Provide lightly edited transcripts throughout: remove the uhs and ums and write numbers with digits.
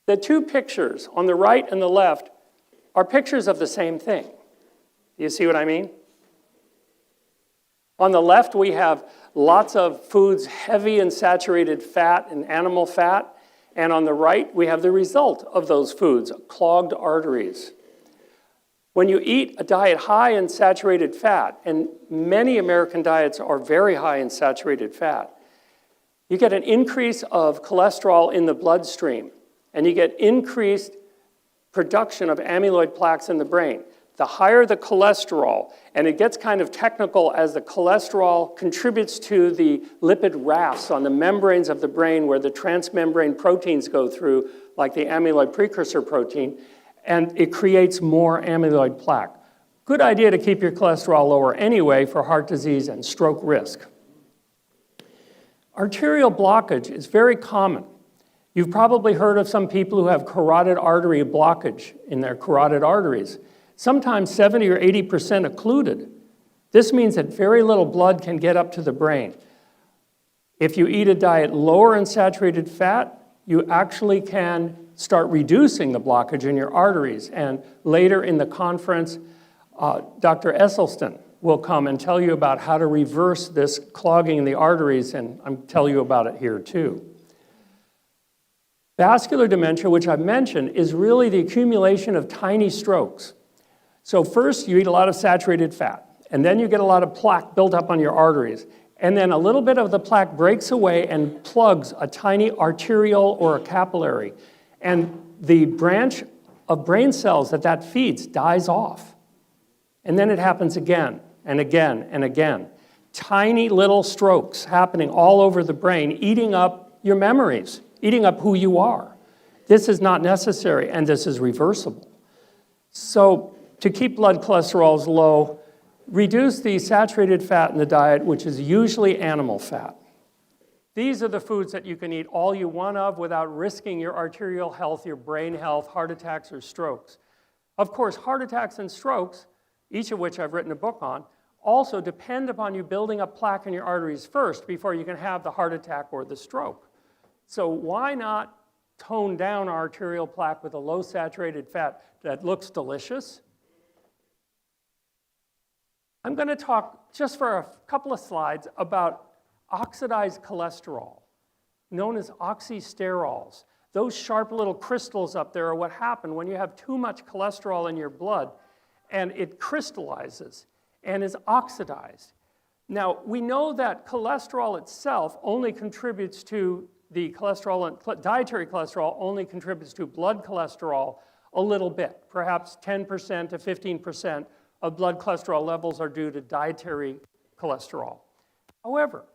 The two pictures on the right and the left are pictures of the same thing. You see what I mean? On the left, we have lots of foods heavy in saturated fat and animal fat. And on the right, we have the result of those foods, clogged arteries. When you eat a diet high in saturated fat, and many American diets are very high in saturated fat, you get an increase of cholesterol in the bloodstream, and you get increased production of amyloid plaques in the brain. The higher the cholesterol, and it gets kind of technical as the cholesterol contributes to the lipid rafts on the membranes of the brain where the transmembrane proteins go through, like the amyloid precursor protein, and it creates more amyloid plaque. Good idea to keep your cholesterol lower anyway for heart disease and stroke risk. Arterial blockage is very common. You've probably heard of some people who have carotid artery blockage in their carotid arteries. Sometimes 70 or 80% occluded. This means that very little blood can get up to the brain. If you eat a diet lower in saturated fat, you actually can start reducing the blockage in your arteries. And later in the conference, Dr. Esselstyn will come and tell you about how to reverse this clogging in the arteries, and I'll tell you about it here too. Vascular dementia, which I've mentioned, is really the accumulation of tiny strokes. So first, you eat a lot of saturated fat, and then you get a lot of plaque built up on your arteries. And then a little bit of the plaque breaks away and plugs a tiny arteriole or a capillary. And the branch of brain cells that feeds dies off. And then it happens again and again and again. Tiny little strokes happening all over the brain, eating up your memories, eating up who you are. This is not necessary, and this is reversible. So to keep blood cholesterols low, reduce the saturated fat in the diet, which is usually animal fat. These are the foods that you can eat all you want of without risking your arterial health, your brain health, heart attacks, or strokes. Of course, heart attacks and strokes, each of which I've written a book on, also depend upon you building up plaque in your arteries first before you can have the heart attack or the stroke. So why not tone down arterial plaque with a low saturated fat that looks delicious? I'm going to talk just for a couple of slides about oxidized cholesterol, known as oxysterols. Those sharp little crystals up there are what happen when you have too much cholesterol in your blood, and it crystallizes and is oxidized. Now, we know that cholesterol itself only contributes to the cholesterol, dietary cholesterol only contributes to blood cholesterol a little bit. Perhaps 10% to 15% of blood cholesterol levels are due to dietary cholesterol. However,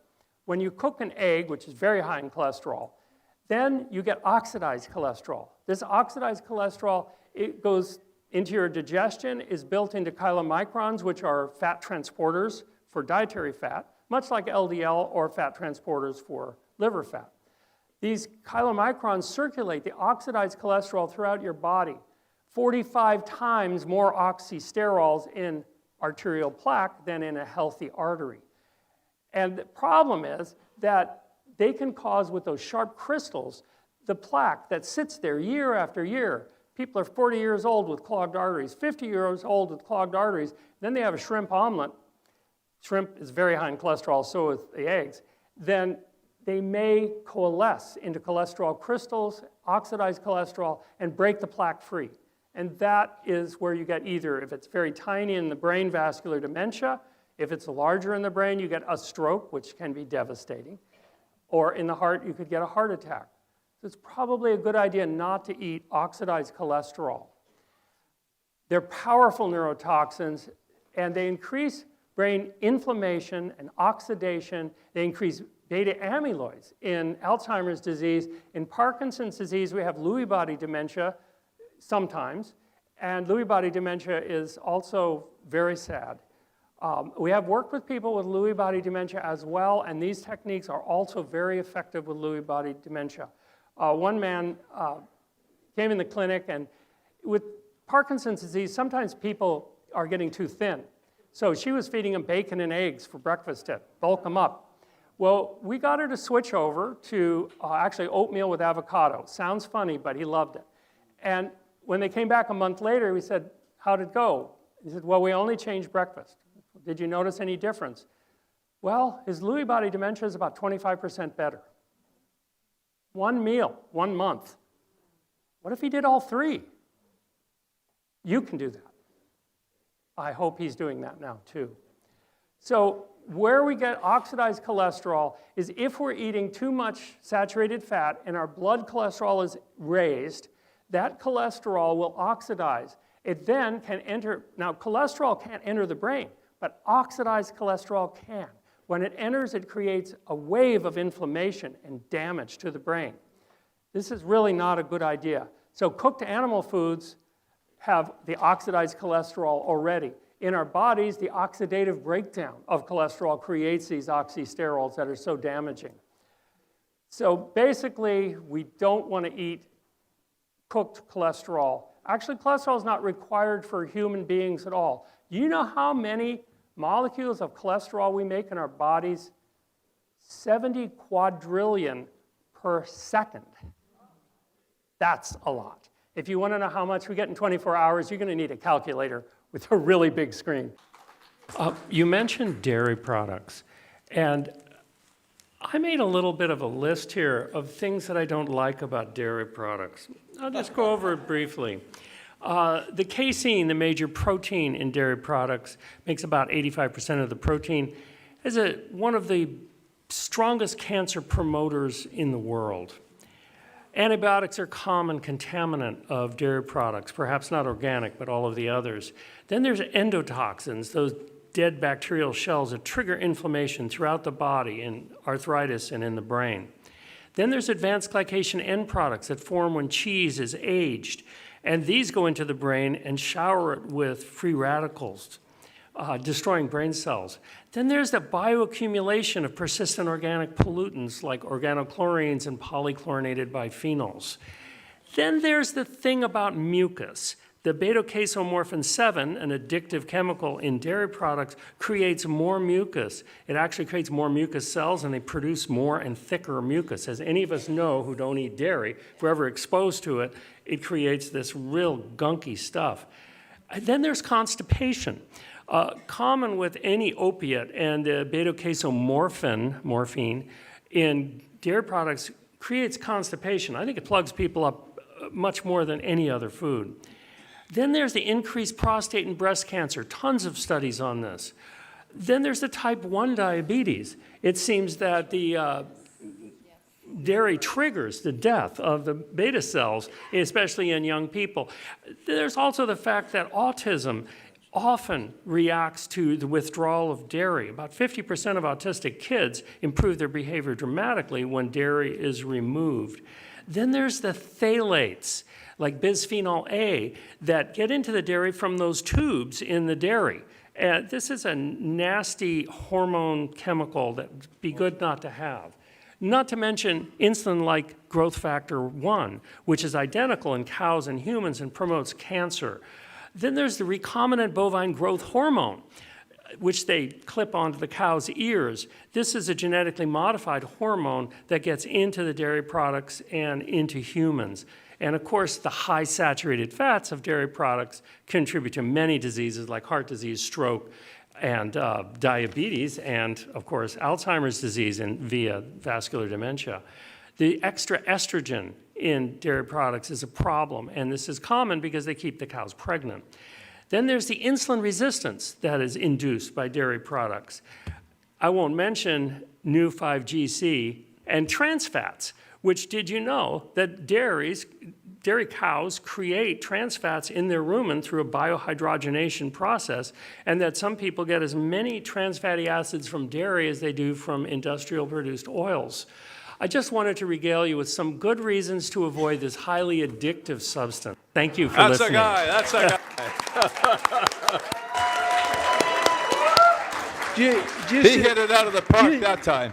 when you cook an egg, which is very high in cholesterol, then you get oxidized cholesterol. This oxidized cholesterol, it goes into your digestion, is built into chylomicrons, which are fat transporters for dietary fat, much like LDL or fat transporters for liver fat. These chylomicrons circulate the oxidized cholesterol throughout your body, 45 times more oxysterols in arterial plaque than in a healthy artery. And the problem is that they can cause, with those sharp crystals, the plaque that sits there year after year. People are 40 years old with clogged arteries, 50 years old with clogged arteries, then they have a shrimp omelet. Shrimp is very high in cholesterol, so is the eggs. Then they may coalesce into cholesterol crystals, oxidized cholesterol, and break the plaque free. And that is where you get either, if it's very tiny in the brain, vascular dementia. If it's larger in the brain, you get a stroke, which can be devastating. Or in the heart, you could get a heart attack. So it's probably a good idea not to eat oxidized cholesterol. They're powerful neurotoxins, and they increase brain inflammation and oxidation. They increase beta amyloids in Alzheimer's disease. In Parkinson's disease, we have Lewy body dementia sometimes, and Lewy body dementia is also very sad. We have worked with people with Lewy body dementia as well, and these techniques are also very effective with Lewy body dementia. One man came in the clinic, and with Parkinson's disease, sometimes people are getting too thin. So she was feeding him bacon and eggs for breakfast to bulk them up. Well, we got her to switch over to actually oatmeal with avocado. Sounds funny, but he loved it. And when they came back a month later, we said, how'd it go? He said, well, we only changed breakfast. Did you notice any difference? Well, his Lewy body dementia is about 25% better. One meal, 1 month. What if he did all 3? You can do that. I hope he's doing that now too. So where we get oxidized cholesterol is if we're eating too much saturated fat and our blood cholesterol is raised, that cholesterol will oxidize. It then can enter, now cholesterol can't enter the brain, but oxidized cholesterol can. When it enters, it creates a wave of inflammation and damage to the brain. This is really not a good idea. So cooked animal foods have the oxidized cholesterol already. In our bodies, the oxidative breakdown of cholesterol creates these oxysterols that are so damaging. So basically, we don't want to eat cooked cholesterol. Actually, cholesterol is not required for human beings at all. Do you know how many molecules of cholesterol we make in our bodies? 70 quadrillion per second. That's a lot. If you want to know how much we get in 24 hours, you're going to need a calculator with a really big screen. You mentioned dairy products, and I made a little bit of a list here of things that I don't like about dairy products. I'll just go over it briefly. The casein, the major protein in dairy products, makes about 85% of the protein, is one of the strongest cancer promoters in the world. Antibiotics are a common contaminant of dairy products, perhaps not organic, but all of the others. Then there's endotoxins, those dead bacterial shells that trigger inflammation throughout the body in arthritis and in the brain. Then there's advanced glycation end products that form when cheese is aged. And these go into the brain and shower it with free radicals, destroying brain cells. Then there's the bioaccumulation of persistent organic pollutants like organochlorines and polychlorinated biphenyls. Then there's the thing about mucus. The beta-casomorphin 7, an addictive chemical in dairy products, creates more mucus. It actually creates more mucus cells, and they produce more and thicker mucus. As any of us know who don't eat dairy, if we're ever exposed to it, it creates this real gunky stuff. And then there's constipation. Common with any opiate, and beta-casomorphin, morphine, in dairy products creates constipation. I think it plugs people up much more than any other food. Then there's the increased prostate and breast cancer, tons of studies on this. Then there's the type 1 diabetes. It seems that the dairy triggers the death of the beta cells, especially in young people. There's also the fact that autism often reacts to the withdrawal of dairy. About 50% of autistic kids improve their behavior dramatically when dairy is removed. Then there's the phthalates, like bisphenol A, that get into the dairy from those tubes in the dairy. And this is a nasty hormone chemical that would be good not to have. Not to mention insulin-like growth factor 1, which is identical in cows and humans and promotes cancer. Then there's the recombinant bovine growth hormone, which they clip onto the cow's ears. This is a genetically modified hormone that gets into the dairy products and into humans. And of course, the high saturated fats of dairy products contribute to many diseases like heart disease, stroke, and diabetes, and of course, Alzheimer's disease and via vascular dementia. The extra estrogen in dairy products is a problem, and this is common because they keep the cows pregnant. Then there's the insulin resistance that is induced by dairy products. I won't mention new 5GC and trans fats, which did you know that dairy cows create trans fats in their rumen through a biohydrogenation process, and that some people get as many trans fatty acids from dairy as they do from industrial produced oils. I just wanted to regale you with some good reasons to avoid this highly addictive substance. Thank you for listening. That's a guy. He hit it out of the park that time.